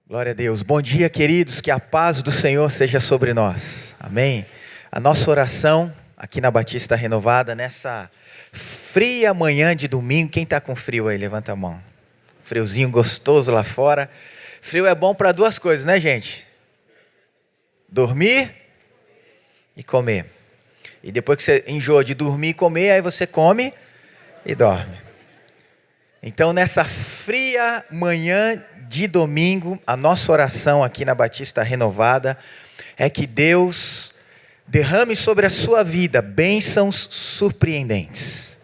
Glória a Deus. Bom dia, queridos. Que a paz do Senhor seja sobre nós. Amém. A nossa oração aqui na Batista Renovada, nessa fria manhã de domingo. Quem está com frio aí? Levanta a mão. Friozinho gostoso lá fora. Frio é bom para duas coisas, né, gente? Dormir e comer. E depois que você enjoa de dormir e comer, aí você come e dorme. Então, nessa fria manhã de domingo, a nossa oração aqui na Batista Renovada é que Deus derrame sobre a sua vida bênçãos surpreendentes.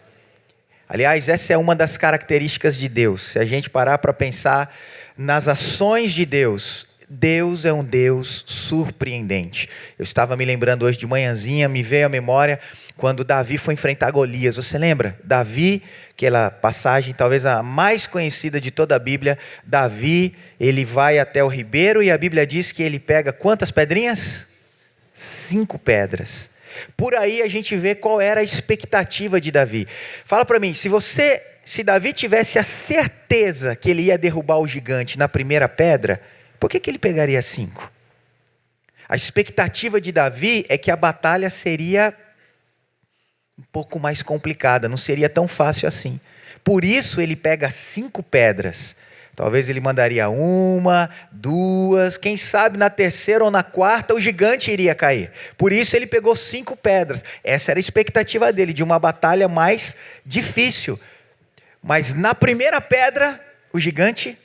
Aliás, essa é uma das características de Deus. Se a gente parar para pensar nas ações de Deus, Deus é um Deus surpreendente. Eu estava me lembrando hoje de manhãzinha, me veio à memória quando Davi foi enfrentar Golias. Você lembra? Davi, aquela passagem talvez a mais conhecida de toda a Bíblia. Davi, ele vai até o ribeiro e a Bíblia diz que ele pega quantas pedrinhas? 5 pedras. Por aí a gente vê qual era a expectativa de Davi. Fala para mim, se Davi tivesse a certeza que ele ia derrubar o gigante na primeira pedra, por que ele pegaria 5? A expectativa de Davi é que a batalha seria um pouco mais complicada, não seria tão fácil assim. Por isso ele pega 5 pedras. Talvez ele mandaria 1, 2, quem sabe na terceira ou na quarta o gigante iria cair. Por isso ele pegou 5 pedras. Essa era a expectativa dele, de uma batalha mais difícil. Mas na primeira pedra, o gigante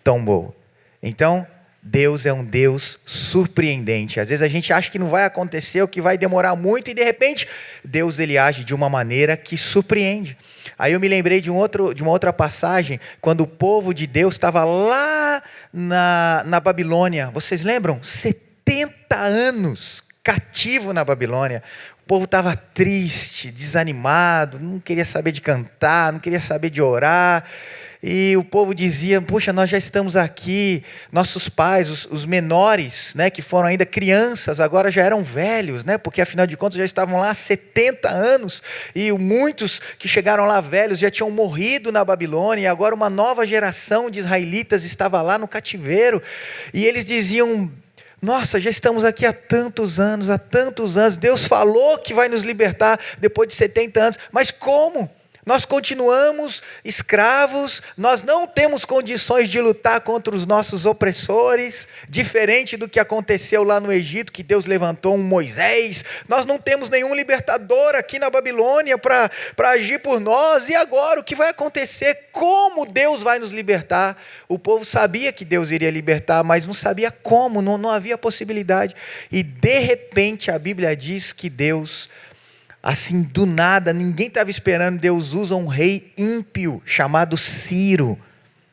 tombou. Então, Deus é um Deus surpreendente. Às vezes a gente acha que não vai acontecer, ou que vai demorar muito, e de repente, Deus ele age de uma maneira que surpreende. Aí eu me lembrei de uma outra passagem, quando o povo de Deus estava lá na Babilônia. Vocês lembram? 70 anos cativo na Babilônia. O povo estava triste, desanimado, não queria saber de cantar, não queria saber de orar. E o povo dizia, puxa, nós já estamos aqui, nossos pais, os menores, né, que foram ainda crianças, agora já eram velhos, né, porque afinal de contas já estavam lá há 70 anos, e muitos que chegaram lá velhos já tinham morrido na Babilônia, e agora uma nova geração de israelitas estava lá no cativeiro, e eles diziam, nossa, já estamos aqui há tantos anos, Deus falou que vai nos libertar depois de 70 anos, mas como? Nós continuamos escravos, nós não temos condições de lutar contra os nossos opressores, diferente do que aconteceu lá no Egito, que Deus levantou um Moisés, nós não temos nenhum libertador aqui na Babilônia para agir por nós, e agora o que vai acontecer? Como Deus vai nos libertar? O povo sabia que Deus iria libertar, mas não sabia como, não havia possibilidade, e de repente a Bíblia diz que Deus, assim, do nada, ninguém estava esperando, Deus usa um rei ímpio, chamado Ciro.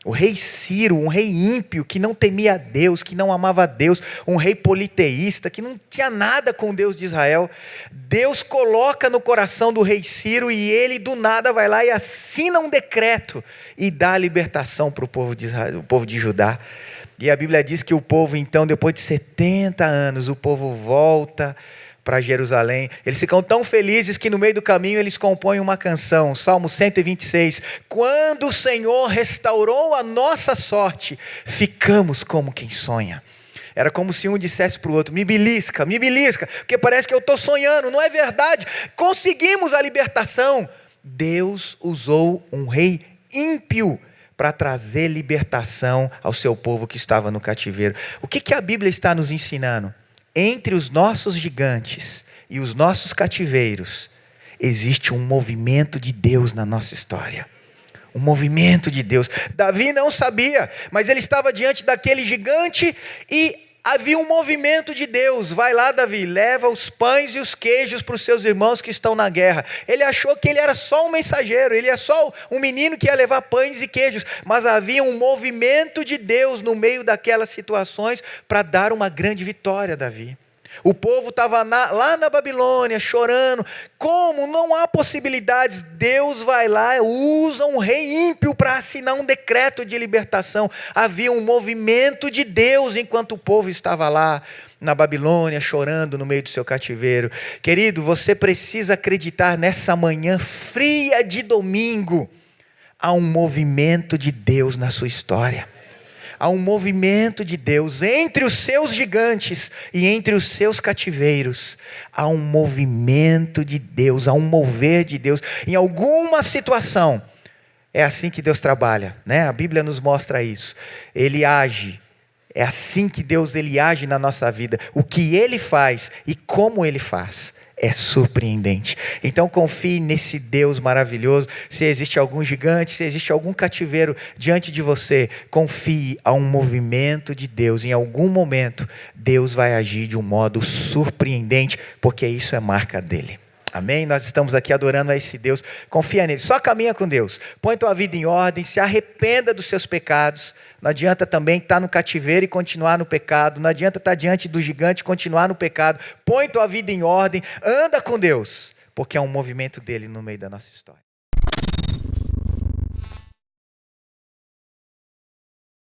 O rei Ciro, um rei ímpio, que não temia a Deus, que não amava a Deus, um rei politeísta, que não tinha nada com o Deus de Israel. Deus coloca no coração do rei Ciro, e ele do nada vai lá e assina um decreto, e dá a libertação para o povo de Israel, o povo de Judá. E a Bíblia diz que o povo, então, depois de 70 anos, o povo volta para Jerusalém. Eles ficam tão felizes que no meio do caminho eles compõem uma canção, Salmo 126. Quando o Senhor restaurou a nossa sorte, ficamos como quem sonha. Era como se um dissesse para o outro, me belisca, porque parece que eu estou sonhando, não é verdade? Conseguimos a libertação. Deus usou um rei ímpio para trazer libertação ao seu povo que estava no cativeiro. O que a Bíblia está nos ensinando? Entre os nossos gigantes e os nossos cativeiros, existe um movimento de Deus na nossa história. Um movimento de Deus. Davi não sabia, mas ele estava diante daquele gigante e havia um movimento de Deus. Vai lá, Davi, leva os pães e os queijos para os seus irmãos que estão na guerra. Ele achou que ele era só um mensageiro, ele é só um menino que ia levar pães e queijos, mas havia um movimento de Deus no meio daquelas situações para dar uma grande vitória a Davi. O povo estava lá na Babilônia chorando, como não há possibilidades, Deus vai lá, usa um rei ímpio para assinar um decreto de libertação. Havia um movimento de Deus enquanto o povo estava lá na Babilônia chorando no meio do seu cativeiro. Querido, você precisa acreditar nessa manhã fria de domingo, há um movimento de Deus na sua história. há um movimento de Deus entre os seus gigantes e entre os seus cativeiros. Há um movimento de Deus, há um mover de Deus. Em alguma situação, é assim que Deus trabalha, né? A Bíblia nos mostra isso. Ele age. É assim que Deus ele age na nossa vida. O que Ele faz e como Ele faz é surpreendente. Então confie nesse Deus maravilhoso. Se existe algum gigante, se existe algum cativeiro diante de você, confie a um movimento de Deus. Em algum momento, Deus vai agir de um modo surpreendente, porque isso é marca dele. Amém? Nós estamos aqui adorando a esse Deus. Confia nele. Só caminha com Deus. Põe tua vida em ordem. Se arrependa dos seus pecados. Não adianta também estar no cativeiro e continuar no pecado. Não adianta estar diante do gigante e continuar no pecado. Põe tua vida em ordem. Anda com Deus. Porque é um movimento dele no meio da nossa história.